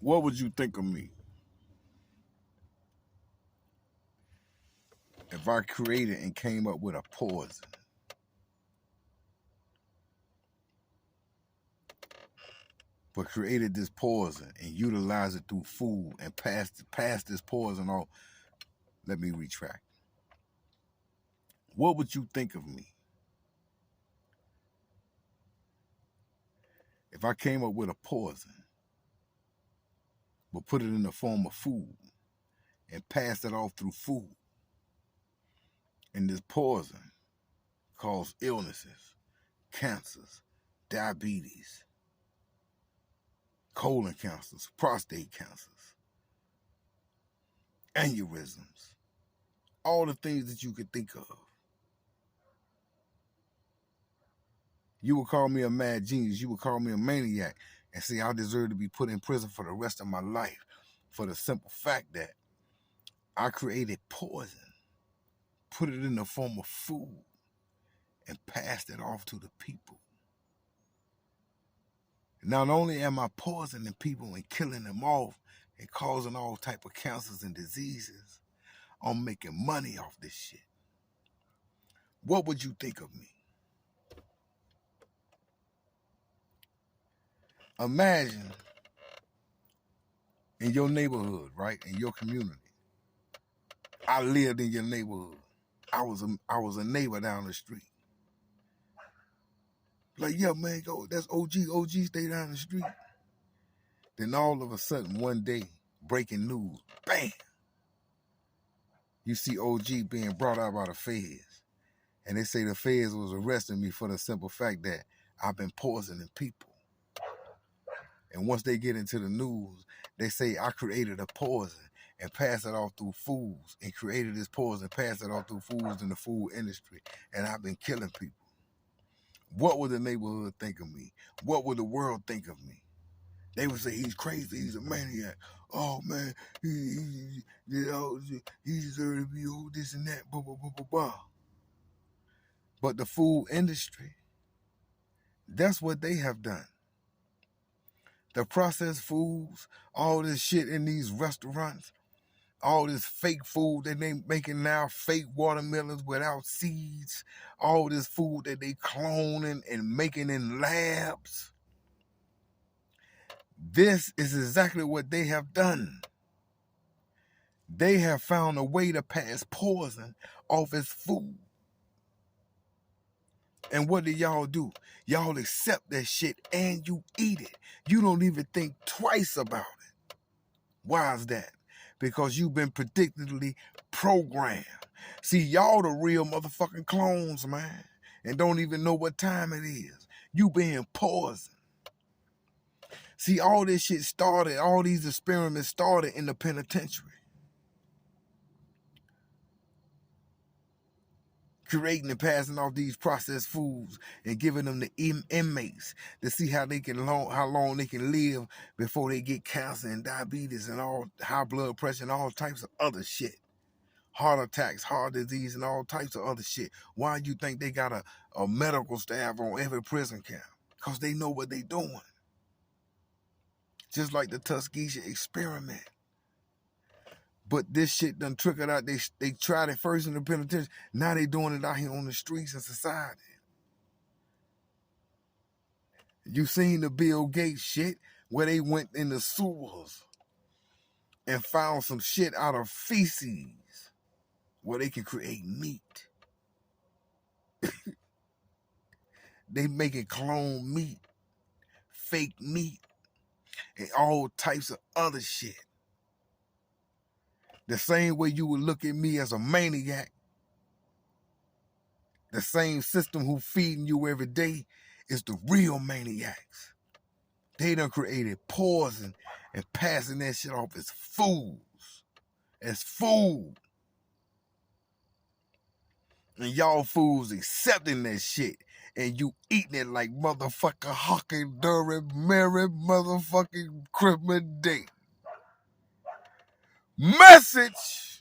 What would you think of me if I created and came up with a poison, but created this poison and utilized it through food and passed this poison off? Let me retract. What would you think of me if I came up with a poison, but put it in the form of food and passed it off through food? And this poison caused illnesses, cancers, diabetes, colon cancers, prostate cancers, aneurysms, all the things that you could think of. You would call me a mad genius. You would call me a maniac and say I deserve to be put in prison for the rest of my life for the simple fact that I created poison, put it in the form of food, and passed it off to the people. Not only am I poisoning people and killing them off and causing all type of cancers and diseases, I'm making money off this shit. What would you think of me? Imagine in your neighborhood, right? In your community. I lived in your neighborhood. I was a neighbor down the street. Like, yeah, man, go. That's OG. OG stay down the street. Then all of a sudden, one day, breaking news, bam! You see OG being brought out by the feds. And they say the feds was arresting me for the simple fact that I've been poisoning people. And once they get into the news, they say I created a poison and passed it off through foods and created this poison, passed it off through foods in the food industry. And I've been killing people. What would the neighborhood think of me? What would the world think of me? They would say he's crazy, he's a maniac. Oh man, he deserves to be all this and that, blah, blah, blah, blah, blah. But the food industry, that's what they have done. The processed foods, all this shit in these restaurants, all this fake food that they making now, fake watermelons without seeds, all this food that they cloning and making in labs. This is exactly what they have done. They have found a way to pass poison off as food. And what do? Y'all accept that shit and you eat it. You don't even think twice about it. Why is that? Because you've been predictably programmed. See, y'all the real motherfucking clones, man, and don't even know what time it is. You being poisoned. See, all this shit started, all these experiments started in the penitentiary. Creating and passing off these processed foods and giving them the inmates to see how long they can live before they get cancer and diabetes and all high blood pressure and all types of other shit. Heart attacks, heart disease, and all types of other shit. Why do you think they got a medical staff on every prison camp? Because they know what they doing. Just like the Tuskegee experiment. But this shit done trickled out. They tried it first in the penitentiary. Now they doing it out here on the streets in society. You seen the Bill Gates shit where they went in the sewers and found some shit out of feces where they can create meat. They making clone meat, fake meat, and all types of other shit. The same way you would look at me as a maniac, the same system who feeding you every day is the real maniacs. They done created poison and passing that shit off as foods. As food. And y'all fools accepting that shit. And you eating it like motherfucking Hockey Dury Merry motherfucking Christmas Day. Message!